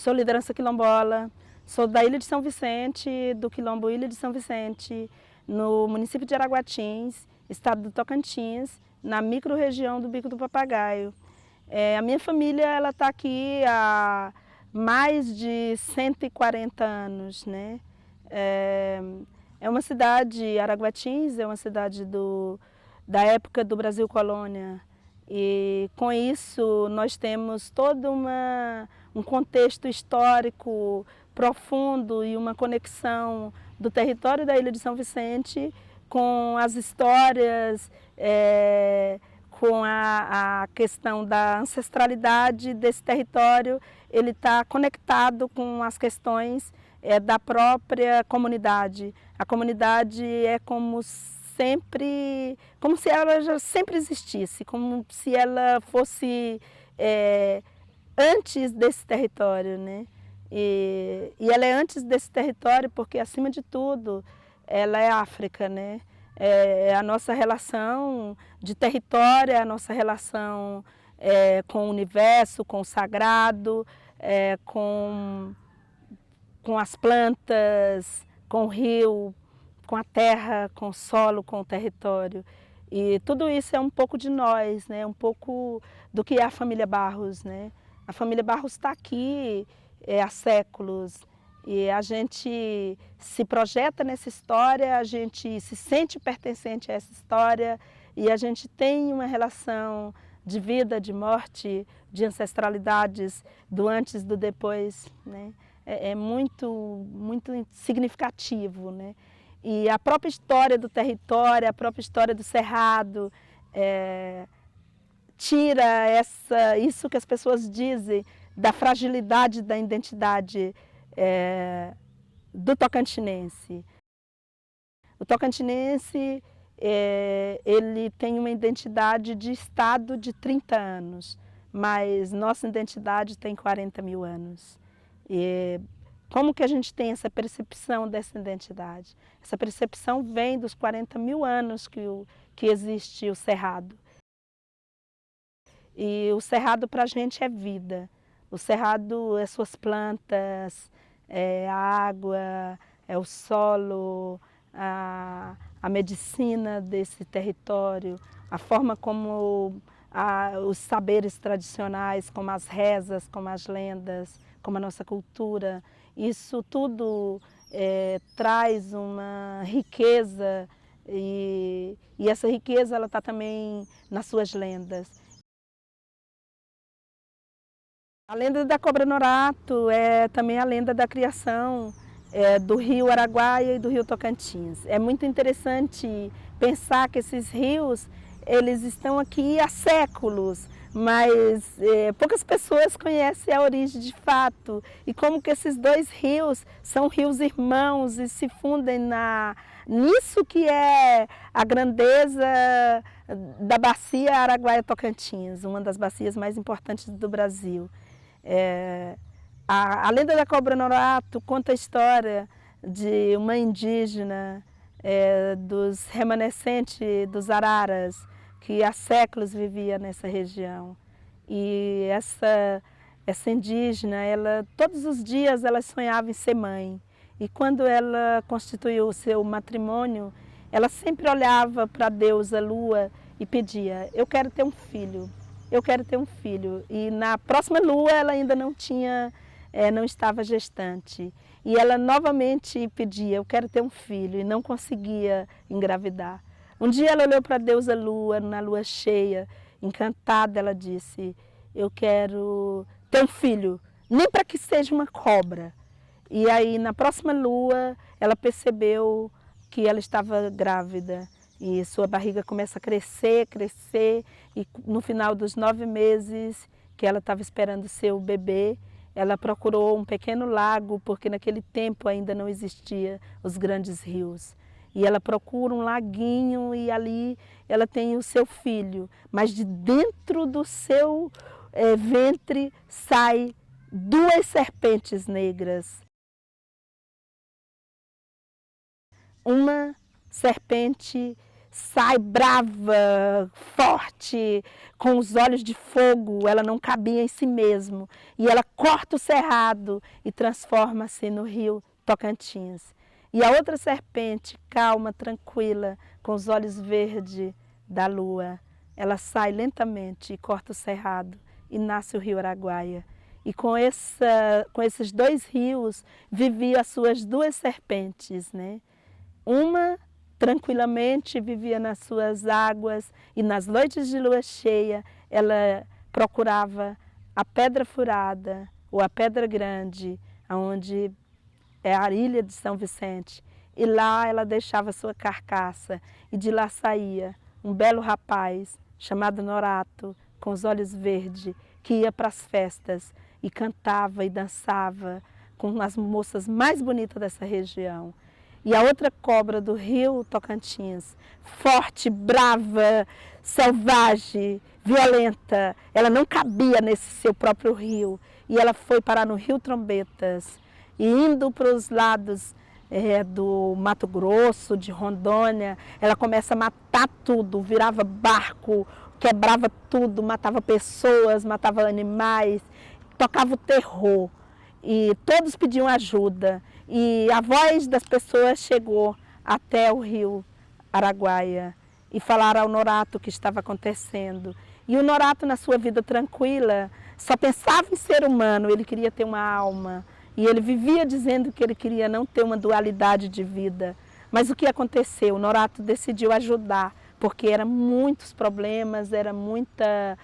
sou liderança quilombola, sou da Ilha de São Vicente, do Quilombo Ilha de São Vicente, no município de Araguatins, estado do Tocantins, na micro-região do Bico do Papagaio. A minha família ela está aqui há mais de 140 anos, né? É uma cidade, Araguatins é uma cidade da época do Brasil Colônia, e com isso nós temos todo um contexto histórico profundo e uma conexão do território da Ilha de São Vicente com as histórias, com a questão da ancestralidade desse território. Ele está conectado com as questões da própria comunidade. A comunidade é como se ela já sempre existisse, como se ela fosse antes desse território, né? E ela é antes desse território porque, acima de tudo, ela é África, né? É a nossa relação de território, é a nossa relação com o universo, com o sagrado, com as plantas, com o rio, com a terra, com o solo, com o território. E tudo isso é um pouco de nós, né? Um pouco do que é a família Barros, né? A família Barros está aqui há séculos e a gente se projeta nessa história, a gente se sente pertencente a essa história e a gente tem uma relação de vida, de morte, de ancestralidades, do antes e do depois, né? É muito, muito significativo, né? E a própria história do território, a própria história do Cerrado, tira isso que as pessoas dizem da fragilidade da identidade do tocantinense. O tocantinense, ele tem uma identidade de estado de 30 anos, mas nossa identidade tem 40 mil anos. E como que a gente tem essa percepção dessa identidade? Essa percepção vem dos 40 mil anos que existe o Cerrado. E o Cerrado para a gente é vida. O Cerrado é suas plantas, é a água, é o solo, a medicina desse território, a forma como os saberes tradicionais, como as rezas, como as lendas, como a nossa cultura, isso tudo traz uma riqueza e essa riqueza ela está também nas suas lendas. A lenda da Cobra Norato é também a lenda da criação do rio Araguaia e do rio Tocantins. É muito interessante pensar que esses rios eles estão aqui há séculos, mas poucas pessoas conhecem a origem de fato e como que esses dois rios são rios irmãos e se fundem nisso que é a grandeza da bacia Araguaia-Tocantins, uma das bacias mais importantes do Brasil. A lenda da Cobra Norato conta a história de uma indígena dos remanescentes dos araras, que há séculos vivia nessa região. E essa indígena, todos os dias ela sonhava em ser mãe. E quando ela constituiu o seu matrimônio, ela sempre olhava para a deusa Lua e pedia: eu quero ter um filho. Eu quero ter um filho. E na próxima lua ela ainda não estava gestante. E ela novamente pedia: eu quero ter um filho, e não conseguia engravidar. Um dia ela olhou para a deusa Lua, na lua cheia, encantada, ela disse: eu quero ter um filho, nem para que seja uma cobra. E aí na próxima lua ela percebeu que ela estava grávida. E sua barriga começa a crescer, crescer, e no final dos 9 meses que ela estava esperando seu bebê, ela procurou um pequeno lago, porque naquele tempo ainda não existiam os grandes rios. E ela procura um laguinho e ali ela tem o seu filho, mas de dentro do seu ventre sai 2 serpentes negras. Uma serpente sai brava, forte, com os olhos de fogo, ela não cabia em si mesmo. E ela corta o cerrado e transforma-se no rio Tocantins. E a outra serpente, calma, tranquila, com os olhos verdes da lua, ela sai lentamente e corta o cerrado e nasce o rio Araguaia. E com esses dois rios viviam as suas duas serpentes, né? Uma tranquilamente vivia nas suas águas e nas noites de lua cheia ela procurava a pedra furada ou a pedra grande, onde é a ilha de São Vicente. E lá ela deixava sua carcaça e de lá saía um belo rapaz chamado Norato, com os olhos verdes, que ia para as festas e cantava e dançava com as moças mais bonitas dessa região. E a outra cobra do rio Tocantins, forte, brava, selvagem, violenta, ela não cabia nesse seu próprio rio. E ela foi parar no Rio Trombetas, e indo para os lados do Mato Grosso, de Rondônia, ela começa a matar tudo, virava barco, quebrava tudo, matava pessoas, matava animais, tocava o terror. E todos pediam ajuda. E a voz das pessoas chegou até o rio Araguaia e falaram ao Norato o que estava acontecendo. E o Norato, na sua vida tranquila, só pensava em ser humano, ele queria ter uma alma. E ele vivia dizendo que ele queria não ter uma dualidade de vida. Mas o que aconteceu? O Norato decidiu ajudar, porque eram muitos problemas, era muita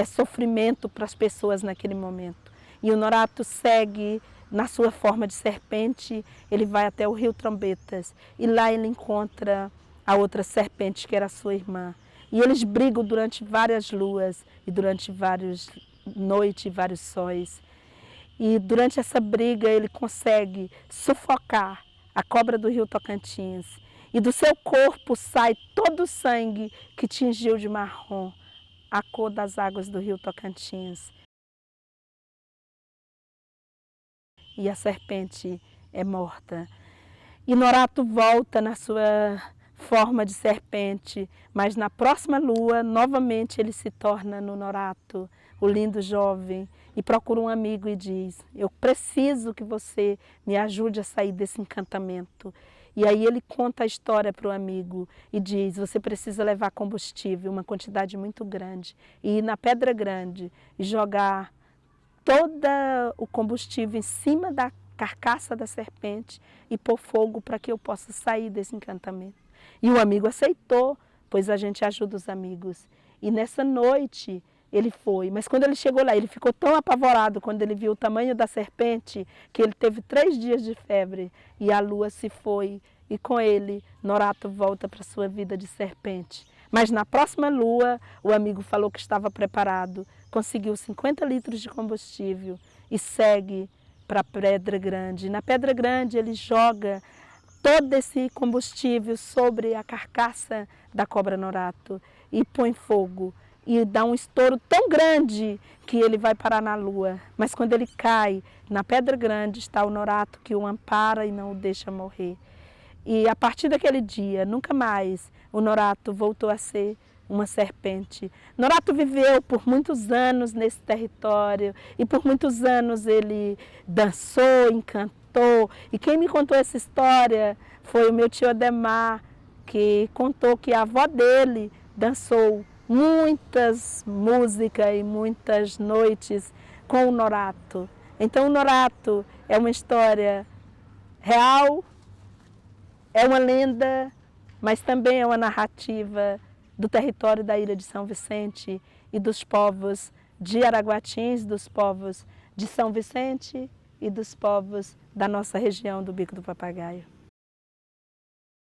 sofrimento para as pessoas naquele momento. E o Norato segue na sua forma de serpente, ele vai até o rio Trombetas e lá ele encontra a outra serpente que era sua irmã. E eles brigam durante várias luas e durante várias noites e vários sóis. E durante essa briga ele consegue sufocar a cobra do rio Tocantins. E do seu corpo sai todo o sangue que tingiu de marrom a cor das águas do rio Tocantins. E a serpente é morta. E Norato volta na sua forma de serpente, mas na próxima lua, novamente ele se torna no Norato, o lindo jovem, e procura um amigo e diz: eu preciso que você me ajude a sair desse encantamento. E aí ele conta a história para o amigo e diz: você precisa levar combustível, uma quantidade muito grande, e ir na Pedra Grande e jogar todo o combustível em cima da carcaça da serpente e pôr fogo para que eu possa sair desse encantamento. E o amigo aceitou, pois a gente ajuda os amigos. E nessa noite ele foi, mas quando ele chegou lá, ele ficou tão apavorado quando ele viu o tamanho da serpente, que ele teve 3 dias de febre e a lua se foi. E com ele, Norato volta para sua vida de serpente. Mas na próxima lua, o amigo falou que estava preparado, conseguiu 50 litros de combustível e segue para a Pedra Grande. Na Pedra Grande ele joga todo esse combustível sobre a carcaça da cobra Norato e põe fogo. E dá um estouro tão grande que ele vai parar na lua. Mas quando ele cai na Pedra Grande, está o Norato que o ampara e não o deixa morrer. E a partir daquele dia, nunca mais o Norato voltou a ser uma serpente. Norato viveu por muitos anos nesse território e por muitos anos ele dançou, encantou. E quem me contou essa história foi o meu tio Ademar, que contou que a avó dele dançou muitas músicas e muitas noites com o Norato. Então o Norato é uma história real, é uma lenda, mas também é uma narrativa do território da ilha de São Vicente e dos povos de Araguatins, dos povos de São Vicente e dos povos da nossa região do Bico do Papagaio.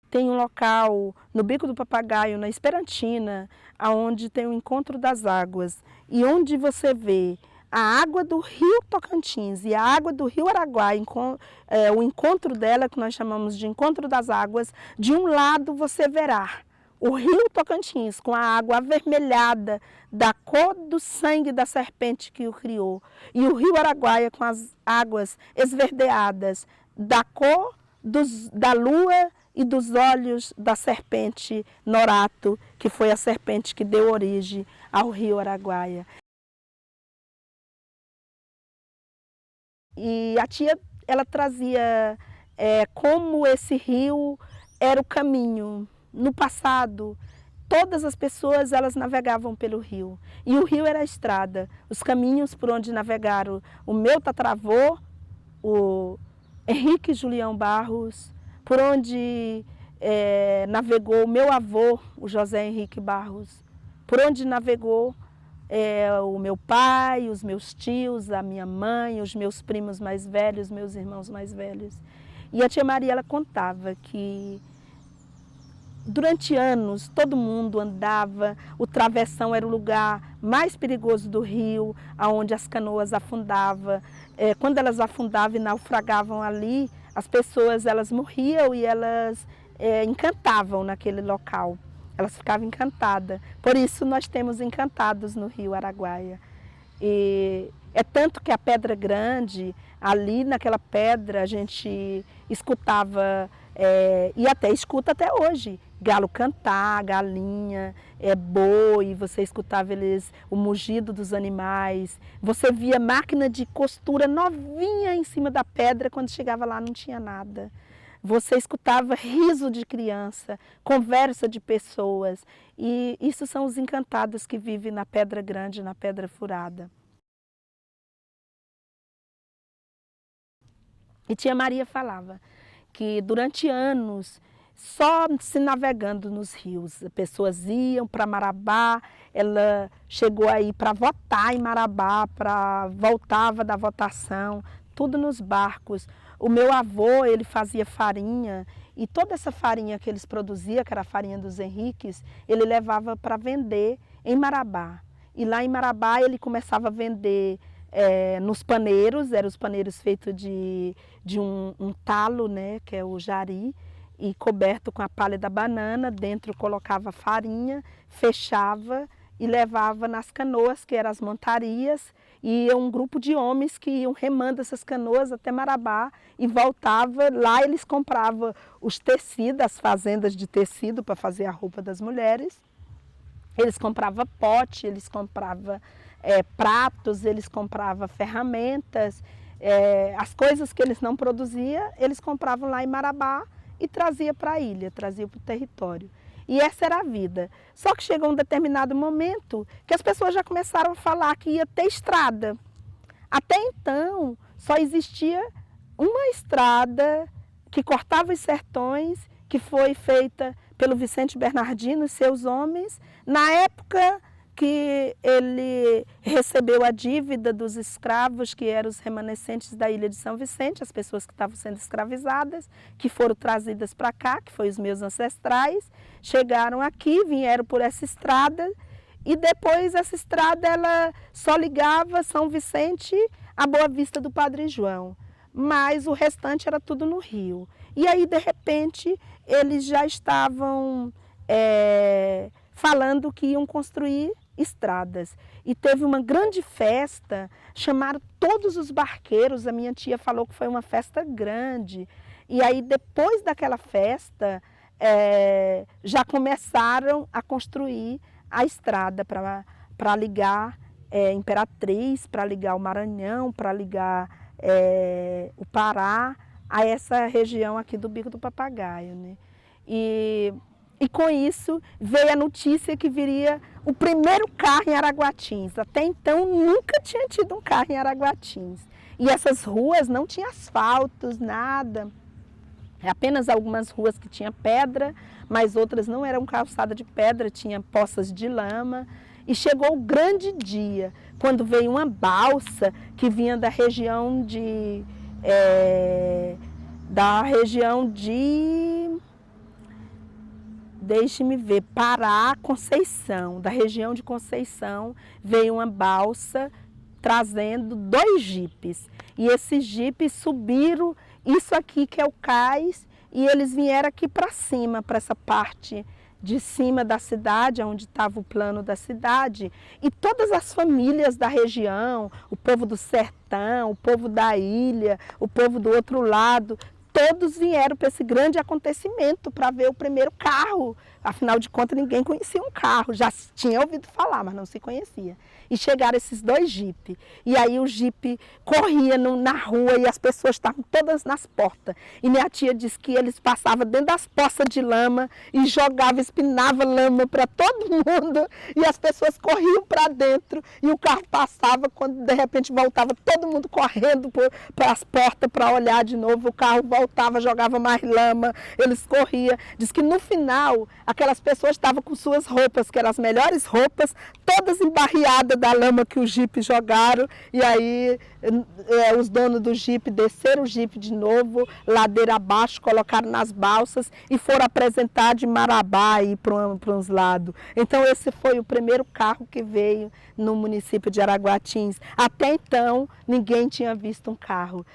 Tem um local no Bico do Papagaio, na Esperantina, onde tem o encontro das águas e onde você vê a água do rio Tocantins e a água do rio Araguaia, o encontro dela, que nós chamamos de encontro das águas, de um lado você verá o rio Tocantins com a água avermelhada da cor do sangue da serpente que o criou, e o rio Araguaia com as águas esverdeadas da cor da lua e dos olhos da serpente Norato, que foi a serpente que deu origem ao rio Araguaia. E a tia, ela trazia como esse rio era o caminho. No passado, todas as pessoas elas navegavam pelo rio. E o rio era a estrada. Os caminhos por onde navegaram o meu tataravô, o Henrique Julião Barros, por onde navegou o meu avô, o José Henrique Barros, por onde navegou o meu pai, os meus tios, a minha mãe, os meus primos mais velhos, meus irmãos mais velhos. E a tia Maria, ela contava que durante anos todo mundo andava, o travessão era o lugar mais perigoso do rio, onde as canoas afundavam. Quando elas afundavam e naufragavam ali, as pessoas elas morriam e elas encantavam naquele local. Elas ficavam encantadas. Por isso nós temos encantados no rio Araguaia. E é tanto que a Pedra Grande, ali naquela pedra, a gente escutava, e até escuta até hoje, galo cantar, galinha, boi, você escutava o mugido dos animais, você via máquina de costura novinha em cima da pedra, quando chegava lá não tinha nada. Você escutava riso de criança, conversa de pessoas, e isso são os encantados que vivem na Pedra Grande, na Pedra Furada. E tia Maria falava que durante anos, só se navegando nos rios, pessoas iam para Marabá, ela chegou aí para votar em Marabá, voltava da votação, tudo nos barcos. O meu avô, ele fazia farinha, e toda essa farinha que eles produziam, que era a farinha dos Henriques, ele levava para vender em Marabá. E lá em Marabá ele começava a vender nos paneiros, eram os paneiros feitos de um talo, né, que é o jari, e coberto com a palha da banana, dentro colocava farinha, fechava e levava nas canoas, que eram as montarias, e ia um grupo de homens que iam remando essas canoas até Marabá e voltava, lá eles compravam os tecidos, as fazendas de tecido para fazer a roupa das mulheres, eles compravam pote, eles compravam pratos, eles compravam ferramentas, as coisas que eles não produziam, eles compravam lá em Marabá e traziam para a ilha, traziam para o território. E essa era a vida. Só que chegou um determinado momento que as pessoas já começaram a falar que ia ter estrada. Até então, só existia uma estrada que cortava os sertões, que foi feita pelo Vicente Bernardino e seus homens, na época que ele recebeu a dívida dos escravos, que eram os remanescentes da ilha de São Vicente, as pessoas que estavam sendo escravizadas, que foram trazidas para cá, que foram os meus ancestrais, chegaram aqui, vieram por essa estrada, e depois essa estrada ela só ligava São Vicente à Boa Vista do Padre João, mas o restante era tudo no rio. E aí, de repente, eles já estavam falando que iam construir estradas. E teve uma grande festa, chamaram todos os barqueiros, a minha tia falou que foi uma festa grande. E aí, depois daquela festa, já começaram a construir a estrada para ligar Imperatriz, para ligar o Maranhão, para ligar o Pará a essa região aqui do Bico do Papagaio, né? E com isso veio a notícia que viria o primeiro carro em Araguatins. Até então nunca tinha tido um carro em Araguatins. E essas ruas não tinham asfaltos, nada. Apenas algumas ruas que tinham pedra, mas outras não eram calçadas de pedra, tinham poças de lama. E chegou o grande dia, quando veio uma balsa que vinha da região de deixe-me ver, Pará, Conceição, da região de Conceição, veio uma balsa trazendo 2 jipes. E esses jipes subiram isso aqui que é o cais, e eles vieram aqui para cima, para essa parte de cima da cidade, onde estava o plano da cidade, e todas as famílias da região, o povo do sertão, o povo da ilha, o povo do outro lado, todos vieram para esse grande acontecimento para ver o primeiro carro. Afinal de contas, ninguém conhecia um carro, já tinha ouvido falar, mas não se conhecia. E chegaram esses dois jipes. E aí o jipe corria na rua e as pessoas estavam todas nas portas. E minha tia disse que eles passavam dentro das poças de lama e jogavam, espinavam lama para todo mundo. E as pessoas corriam para dentro e o carro passava, quando de repente voltava todo mundo correndo para as portas para olhar de novo. O carro voltava, jogava mais lama, eles corriam. Diz que no final, aquelas pessoas estavam com suas roupas, que eram as melhores roupas, todas embarreadas da lama que o jipe jogaram. E aí os donos do jipe desceram o jipe de novo, ladeira abaixo, colocaram nas balsas e foram apresentar de Marabá aí para uns lados. Então esse foi o primeiro carro que veio no município de Araguatins. Até então ninguém tinha visto um carro.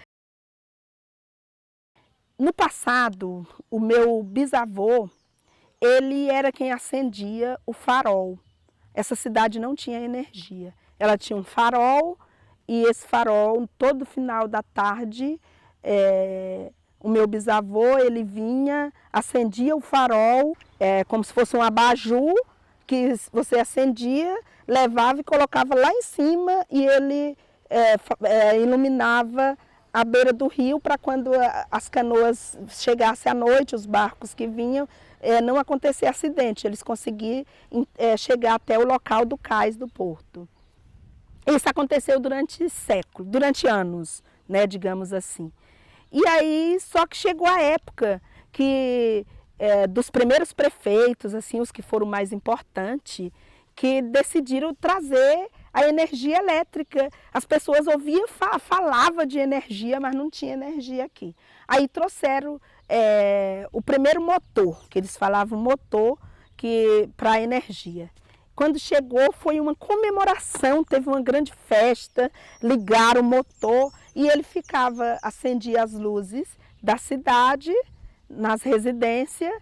No passado, o meu bisavô, ele era quem acendia o farol. Essa cidade não tinha energia. Ela tinha um farol e esse farol, todo final da tarde, o meu bisavô, ele vinha, acendia o farol, como se fosse um abajur, que você acendia, levava e colocava lá em cima e ele iluminava à beira do rio para quando as canoas chegassem à noite, os barcos que vinham, não acontecer acidente, eles conseguiam chegar até o local do cais do porto. Isso aconteceu durante séculos, durante anos, né, digamos assim. E aí, só que chegou a época que dos primeiros prefeitos, assim, os que foram mais importantes, que decidiram trazer a energia elétrica. As pessoas ouviam, falavam de energia, mas não tinha energia aqui. Aí trouxeram o primeiro motor, que eles falavam motor para a energia. Quando chegou foi uma comemoração, teve uma grande festa, ligaram o motor e ele acendia as luzes da cidade, nas residências,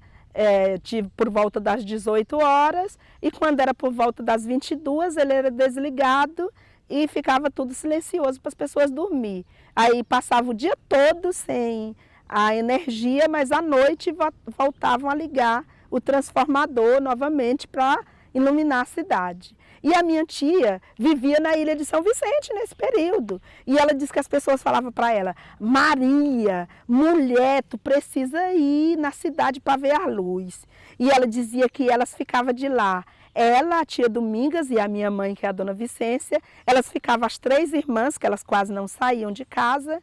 por volta das 18 horas, e quando era por volta das 22 ele era desligado e ficava tudo silencioso para as pessoas dormir. Aí passava o dia todo sem a energia, mas à noite voltavam a ligar o transformador novamente para iluminar a cidade. E a minha tia vivia na ilha de São Vicente nesse período. E ela disse que as pessoas falavam para ela: Maria, mulher, tu precisa ir na cidade para ver a luz. E ela dizia que elas ficavam de lá. Ela, a tia Domingas e a minha mãe, que é a dona Vicência, elas ficavam, as três irmãs, que elas quase não saíam de casa.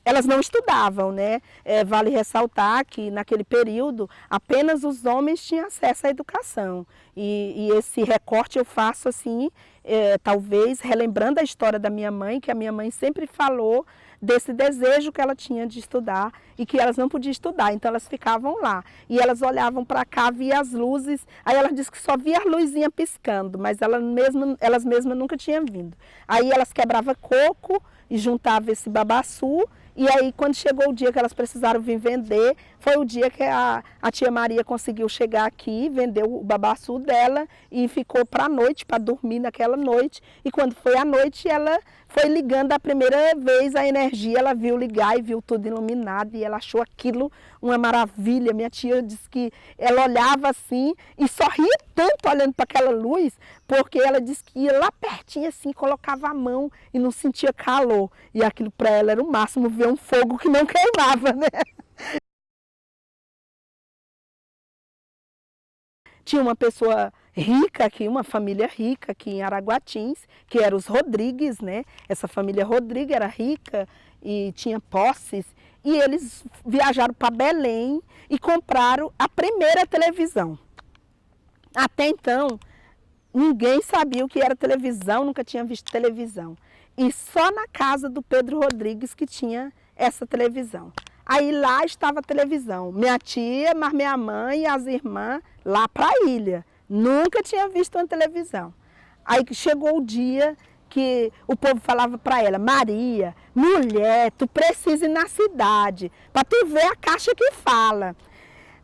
Elas não estudavam, né? Vale ressaltar que naquele período apenas os homens tinham acesso à educação. E esse recorte eu faço assim, talvez relembrando a história da minha mãe, que a minha mãe sempre falou desse desejo que ela tinha de estudar e que elas não podiam estudar, então elas ficavam lá. E elas olhavam para cá, via as luzes, aí ela disse que só via a luzinha piscando, mas elas mesmas nunca tinham vindo. Aí elas quebravam coco e juntavam esse babaçu, e aí quando chegou o dia que elas precisaram vir vender, foi o dia que a tia Maria conseguiu chegar aqui, vendeu o babaçu dela e ficou para a noite, para dormir naquela noite. E quando foi à noite, ela foi ligando a primeira vez a energia, ela viu ligar e viu tudo iluminado e ela achou aquilo uma maravilha. Minha tia disse que ela olhava assim e sorria tanto olhando para aquela luz, porque ela disse que ia lá pertinho assim, colocava a mão e não sentia calor. E aquilo para ela era o máximo, ver um fogo que não queimava, né? Tinha uma pessoa rica aqui, uma família rica aqui em Araguatins, que eram os Rodrigues, né? Essa família Rodrigues era rica e tinha posses. E eles viajaram para Belém e compraram a primeira televisão. Até então, ninguém sabia o que era televisão, nunca tinha visto televisão. E só na casa do Pedro Rodrigues que tinha essa televisão. Aí lá estava a televisão. Minha tia, mas minha mãe e as irmãs lá para a ilha. Nunca tinha visto uma televisão. Aí chegou o dia que o povo falava para ela: Maria, mulher, tu precisa ir na cidade para tu ver a caixa que fala.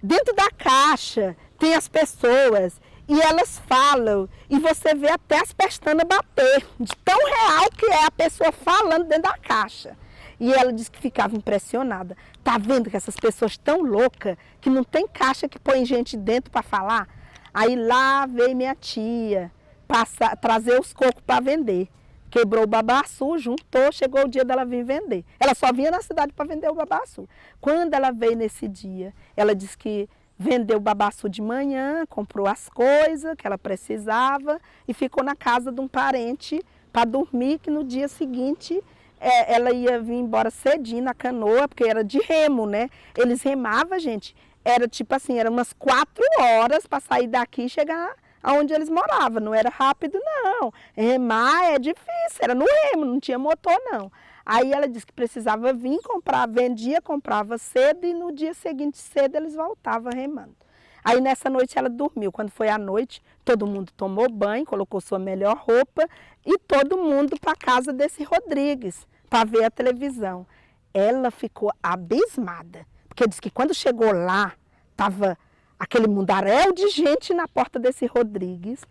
Dentro da caixa tem as pessoas e elas falam e você vê até as pestanas bater, de tão real que é a pessoa falando dentro da caixa. E ela disse que ficava impressionada. Tá vendo que essas pessoas estão loucas, que não tem caixa que põe gente dentro para falar? Aí lá veio minha tia trazer os cocos para vender. Quebrou o babaçu, juntou, chegou o dia dela vir vender. Ela só vinha na cidade para vender o babaçu. Quando ela veio nesse dia, ela disse que vendeu o babaçu de manhã, comprou as coisas que ela precisava e ficou na casa de um parente para dormir, que no dia seguinte ela ia vir embora cedinho na canoa, porque era de remo, né? Eles remavam, gente, era tipo assim, era umas 4 horas para sair daqui e chegar aonde eles moravam. Não era rápido, não. Remar é difícil, era no remo, não tinha motor, não. Aí ela disse que precisava vir comprar, vendia, comprava cedo e no dia seguinte cedo eles voltavam remando. Aí nessa noite ela dormiu. Quando foi à noite, todo mundo tomou banho, colocou sua melhor roupa e todo mundo para a casa desse Rodrigues para ver a televisão. Ela ficou abismada, porque disse que quando chegou lá, estava aquele mundaréu de gente na porta desse Rodrigues,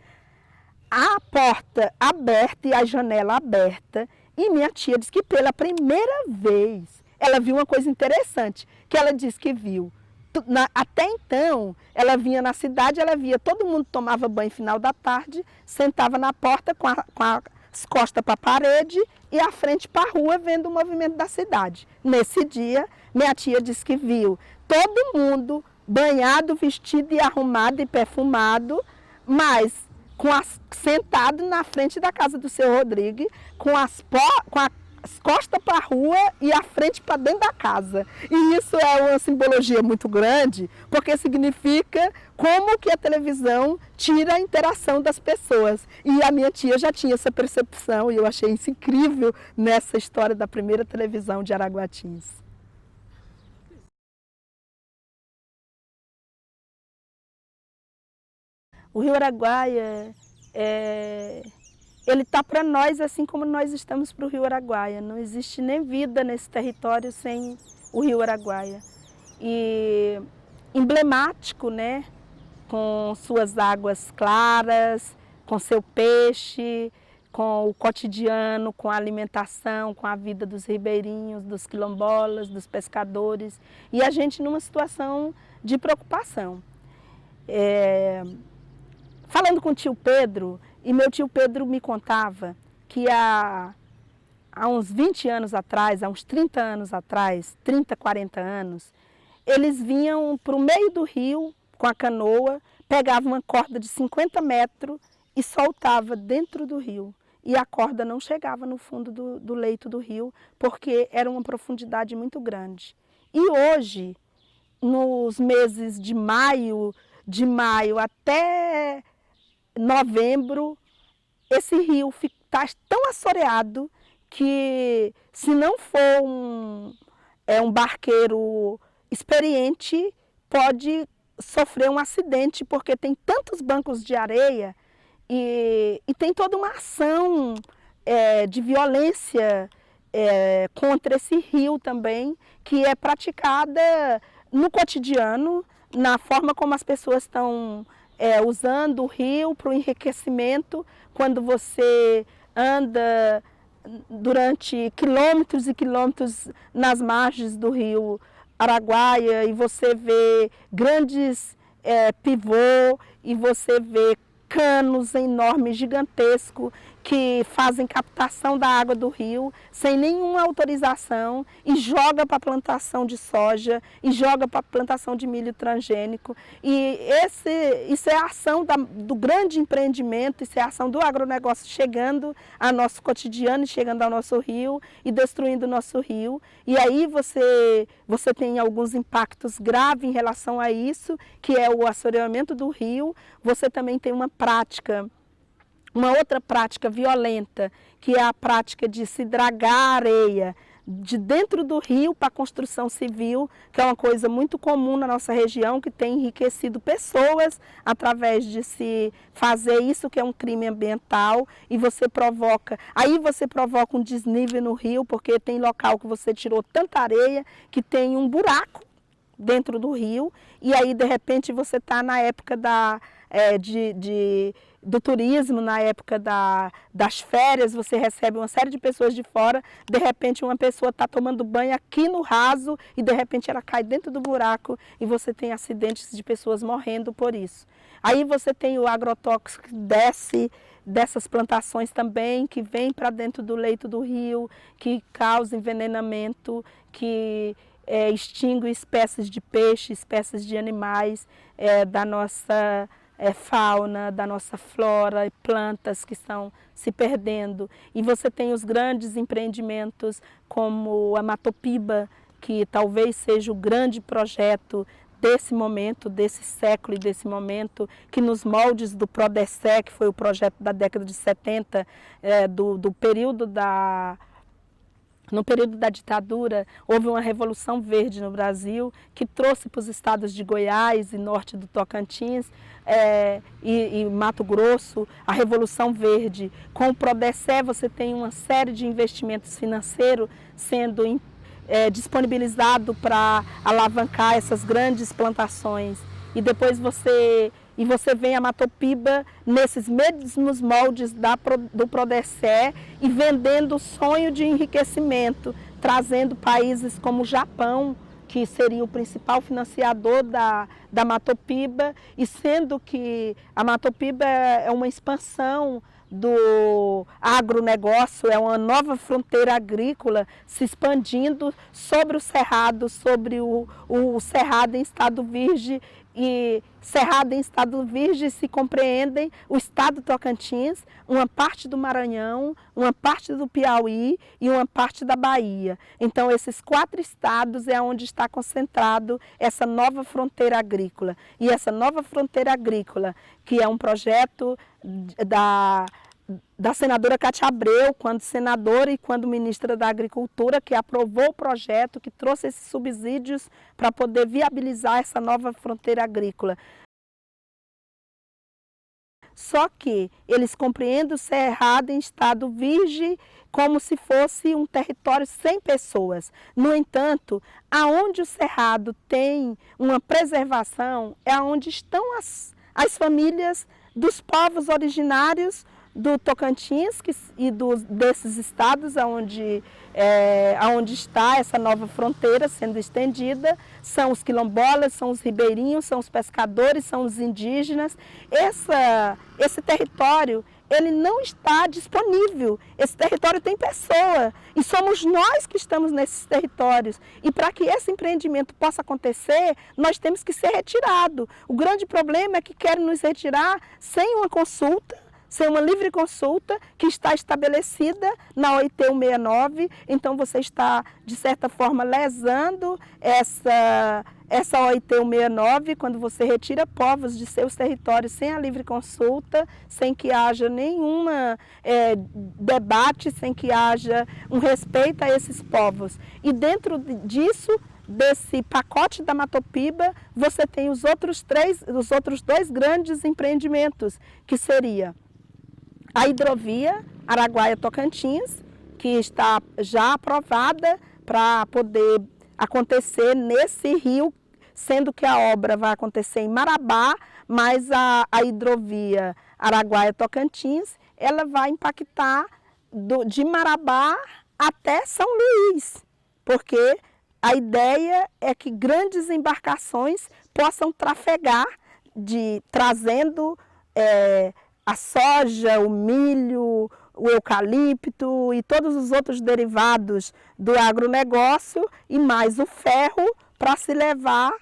a porta aberta e a janela aberta. E minha tia disse que pela primeira vez ela viu uma coisa interessante, que ela disse que viu. Até então, ela vinha na cidade, ela via todo mundo tomava banho final da tarde, sentava na porta com as costas para a parede e a frente para a rua vendo o movimento da cidade. Nesse dia, minha tia disse que viu todo mundo banhado, vestido e arrumado e perfumado, mas sentado na frente da casa do seu Rodrigues, com as costas para a rua e a frente para dentro da casa. E isso é uma simbologia muito grande, porque significa como que a televisão tira a interação das pessoas. E a minha tia já tinha essa percepção e eu achei isso incrível nessa história da primeira televisão de Araguatins. O Rio Araguaia, ele está para nós assim como nós estamos para o Rio Araguaia. Não existe nem vida nesse território sem o Rio Araguaia. E emblemático, né? Com suas águas claras, com seu peixe, com o cotidiano, com a alimentação, com a vida dos ribeirinhos, dos quilombolas, dos pescadores. E a gente numa situação de preocupação. Falando com o tio Pedro, e meu tio Pedro me contava que há uns 20 anos atrás, há uns 30 anos atrás, 30, 40 anos, eles vinham para o meio do rio com a canoa, pegavam uma corda de 50 metros e soltavam dentro do rio. E a corda não chegava no fundo do leito do rio, porque era uma profundidade muito grande. E hoje, nos meses de maio até novembro, esse rio está tão assoreado que, se não for um barqueiro experiente, pode sofrer um acidente, porque tem tantos bancos de areia e tem toda uma ação de violência contra esse rio também, que é praticada no cotidiano, na forma como as pessoas estão usando o rio para o enriquecimento. Quando você anda durante quilômetros e quilômetros nas margens do rio Araguaia e você vê grandes pivô e você vê canos enormes, gigantescos, que fazem captação da água do rio sem nenhuma autorização e joga para a plantação de soja e joga para a plantação de milho transgênico. E isso é a ação do grande empreendimento, isso é a ação do agronegócio chegando ao nosso cotidiano, chegando ao nosso rio e destruindo o nosso rio. E aí você tem alguns impactos graves em relação a isso, que é o assoreamento do rio. Você também tem uma outra prática violenta, que é a prática de se dragar a areia de dentro do rio para a construção civil, que é uma coisa muito comum na nossa região, que tem enriquecido pessoas através de se fazer isso, que é um crime ambiental, e aí você provoca um desnível no rio, porque tem local que você tirou tanta areia que tem um buraco dentro do rio, e aí de repente você está na época do turismo, na época das férias, você recebe uma série de pessoas de fora, de repente uma pessoa está tomando banho aqui no raso e de repente ela cai dentro do buraco e você tem acidentes de pessoas morrendo por isso. Aí você tem o agrotóxico que desce dessas plantações também, que vem para dentro do leito do rio, que causa envenenamento, que extingue espécies de peixe, espécies de animais da nossa fauna, da nossa flora e plantas que estão se perdendo. E você tem os grandes empreendimentos como a Matopiba, que talvez seja o grande projeto desse momento, desse século e desse momento, que nos moldes do Prodecé, que foi o projeto da década de 70, no período da ditadura, houve uma revolução verde no Brasil, que trouxe para os estados de Goiás e norte do Tocantins e Mato Grosso a Revolução Verde. Com o Prodecé você tem uma série de investimentos financeiros sendo disponibilizado para alavancar essas grandes plantações. E depois você vem a Matopiba nesses mesmos moldes do Prodecé e vendendo o sonho de enriquecimento, trazendo países como o Japão, que seria o principal financiador da Matopiba, e sendo que a Matopiba é uma expansão do agronegócio, é uma nova fronteira agrícola se expandindo sobre o Cerrado, sobre o Cerrado em Estado Virgem, e Cerrado em Estado Virgem se compreendem o estado Tocantins, uma parte do Maranhão, uma parte do Piauí e uma parte da Bahia. Então esses 4 estados é onde está concentrado essa nova fronteira agrícola. E essa nova fronteira agrícola, que é um projeto da senadora Cátia Abreu, quando senadora e quando ministra da Agricultura, que aprovou o projeto, que trouxe esses subsídios para poder viabilizar essa nova fronteira agrícola. Só que eles compreendem o Cerrado em Estado Virgem como se fosse um território sem pessoas. No entanto, aonde o Cerrado tem uma preservação é onde estão as famílias dos povos originários do Tocantins e desses estados onde está essa nova fronteira sendo estendida. São os quilombolas, são os ribeirinhos, são os pescadores, são os indígenas. Esse território, ele não está disponível. Esse território tem pessoa e somos nós que estamos nesses territórios. E para que esse empreendimento possa acontecer, nós temos que ser retirado. O grande problema é que querem nos retirar sem uma consulta, sem uma livre consulta que está estabelecida na OIT 169, então você está, de certa forma, lesando essa OIT 169 quando você retira povos de seus territórios sem a livre consulta, sem que haja nenhum debate, sem que haja um respeito a esses povos. E dentro disso, desse pacote da Matopiba, você tem os outros 2 grandes empreendimentos, que seria a hidrovia Araguaia-Tocantins, que está já aprovada para poder acontecer nesse rio, sendo que a obra vai acontecer em Marabá, mas a hidrovia Araguaia-Tocantins, ela vai impactar de Marabá até São Luís, porque a ideia é que grandes embarcações possam trafegar, trazendo a soja, o milho, o eucalipto e todos os outros derivados do agronegócio e mais o ferro para se levar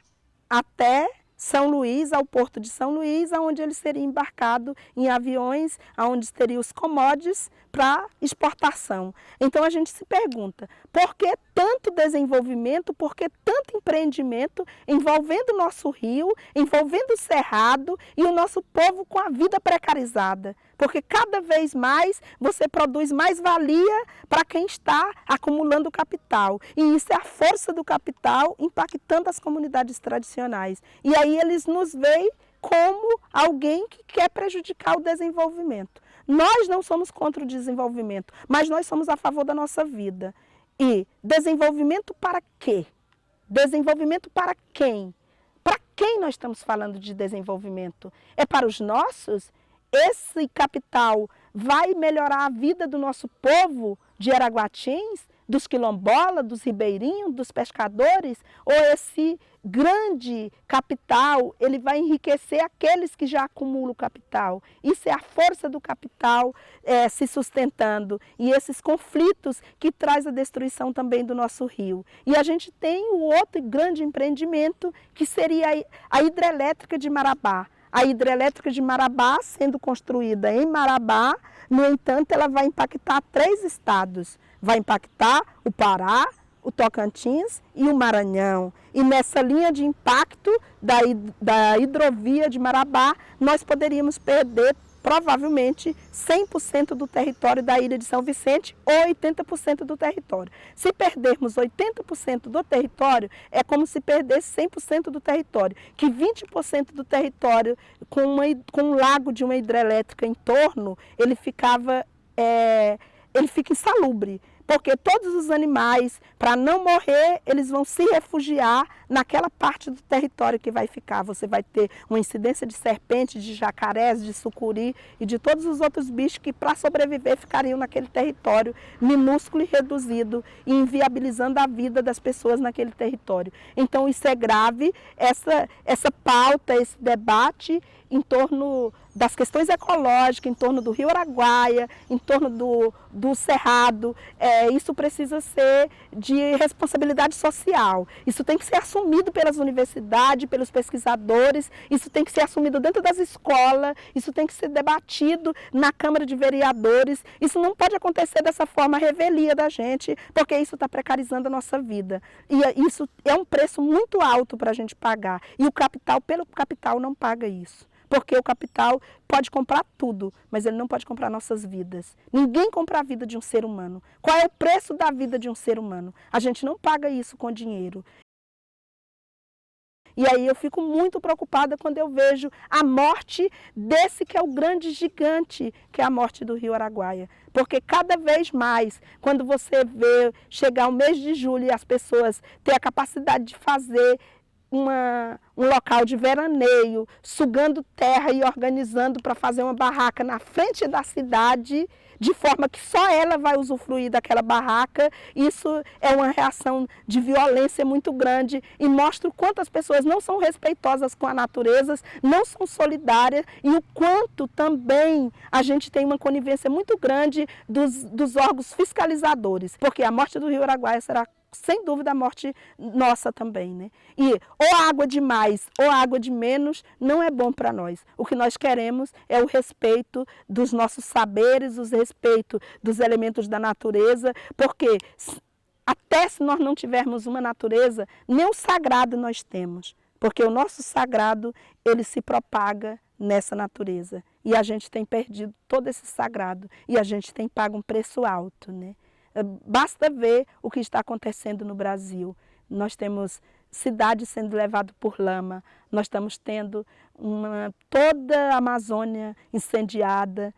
até São Luís, ao porto de São Luís, onde ele seria embarcado em aviões, onde teriam os commodities para exportação. Então a gente se pergunta, por que tanto desenvolvimento, por que tanto empreendimento envolvendo o nosso rio, envolvendo o cerrado e o nosso povo com a vida precarizada? Porque cada vez mais você produz mais valia para quem está acumulando capital. E isso é a força do capital impactando as comunidades tradicionais. E aí eles nos veem como alguém que quer prejudicar o desenvolvimento. Nós não somos contra o desenvolvimento, mas nós somos a favor da nossa vida. E desenvolvimento para quê? Desenvolvimento para quem? Para quem nós estamos falando de desenvolvimento? É para os nossos? Esse capital vai melhorar a vida do nosso povo de Araguatins, dos quilombolas, dos ribeirinhos, dos pescadores? Ou esse grande capital, ele vai enriquecer aqueles que já acumulam capital? Isso é a força do capital se sustentando e esses conflitos que traz a destruição também do nosso rio. E a gente tem o outro grande empreendimento que seria a hidrelétrica de Marabá. A hidrelétrica de Marabá sendo construída em Marabá, no entanto, ela vai impactar 3 estados. Vai impactar o Pará, o Tocantins e o Maranhão. E nessa linha de impacto da hidrovia de Marabá, nós poderíamos perder provavelmente 100% do território da ilha de São Vicente ou 80% do território. Se perdermos 80% do território, é como se perdesse 100% do território, que 20% do território com um lago de uma hidrelétrica em torno, ele fica insalubre. Porque todos os animais, para não morrer, eles vão se refugiar naquela parte do território que vai ficar. Você vai ter uma incidência de serpente, de jacarés, de sucuri e de todos os outros bichos que, para sobreviver, ficariam naquele território minúsculo e reduzido, e inviabilizando a vida das pessoas naquele território. Então, isso é grave, essa pauta, esse debate em torno das questões ecológicas, em torno do Rio Araguaia, em torno do Cerrado, isso precisa ser de responsabilidade social. Isso tem que ser assumido pelas universidades, pelos pesquisadores, isso tem que ser assumido dentro das escolas, isso tem que ser debatido na Câmara de Vereadores. Isso não pode acontecer dessa forma revelia da gente, porque isso está precarizando a nossa vida. E isso é um preço muito alto para a gente pagar. E o capital, pelo capital, não paga isso. Porque o capital pode comprar tudo, mas ele não pode comprar nossas vidas. Ninguém compra a vida de um ser humano. Qual é o preço da vida de um ser humano? A gente não paga isso com dinheiro. E aí eu fico muito preocupada quando eu vejo a morte desse que é o grande gigante, que é a morte do Rio Araguaia. Porque cada vez mais, quando você vê chegar o mês de julho e as pessoas têm a capacidade de fazer um local de veraneio, sugando terra e organizando para fazer uma barraca na frente da cidade, de forma que só ela vai usufruir daquela barraca. Isso é uma reação de violência muito grande e mostra o quanto as pessoas não são respeitosas com a natureza, não são solidárias, e o quanto também a gente tem uma conivência muito grande dos órgãos fiscalizadores, porque a morte do Rio Araguaia será sem dúvida a morte nossa também, né? E ou água de mais ou água de menos não é bom para nós. O que nós queremos é o respeito dos nossos saberes, o respeito dos elementos da natureza, porque até se nós não tivermos uma natureza, nem o sagrado nós temos, porque o nosso sagrado, ele se propaga nessa natureza. E a gente tem perdido todo esse sagrado e a gente tem pago um preço alto, né? Basta ver o que está acontecendo no Brasil. Nós temos cidades sendo levadas por lama, nós estamos tendo toda a Amazônia incendiada,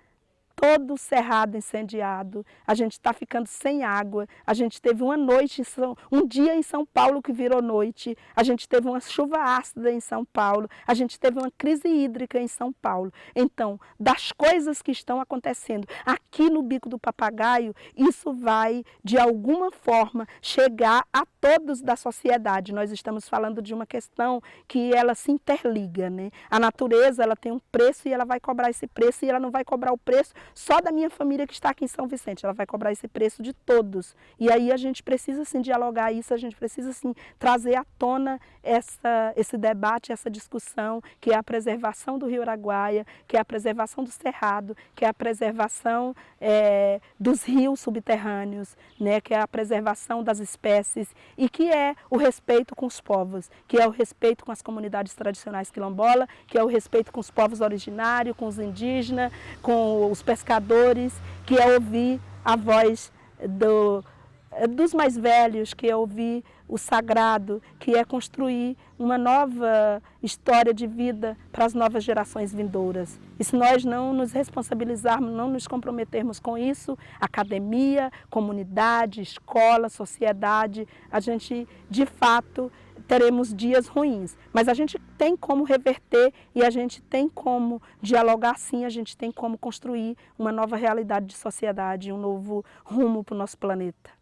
todo o Cerrado incendiado, a gente está ficando sem água, a gente teve um dia em São Paulo que virou noite, a gente teve uma chuva ácida em São Paulo, a gente teve uma crise hídrica em São Paulo. Então, das coisas que estão acontecendo aqui no Bico do Papagaio, isso vai, de alguma forma, chegar a todos da sociedade. Nós estamos falando de uma questão que ela se interliga, né? A natureza, ela tem um preço e ela vai cobrar esse preço, e ela não vai cobrar o preço só da minha família que está aqui em São Vicente, ela vai cobrar esse preço de todos. E aí a gente precisa sim dialogar isso, a gente precisa sim trazer à tona esse debate, essa discussão, que é a preservação do Rio Araguaia, que é a preservação do Cerrado, que é a preservação dos rios subterrâneos, né, que é a preservação das espécies e que é o respeito com os povos, que é o respeito com as comunidades tradicionais quilombolas, que é o respeito com os povos originários, com os indígenas, com os pescadores, que é ouvir a voz dos mais velhos, que é ouvir o sagrado, que é construir uma nova história de vida para as novas gerações vindouras. E se nós não nos responsabilizarmos, não nos comprometermos com isso, academia, comunidade, escola, sociedade, a gente de fato teremos dias ruins, mas a gente tem como reverter e a gente tem como dialogar sim, a gente tem como construir uma nova realidade de sociedade, um novo rumo para o nosso planeta.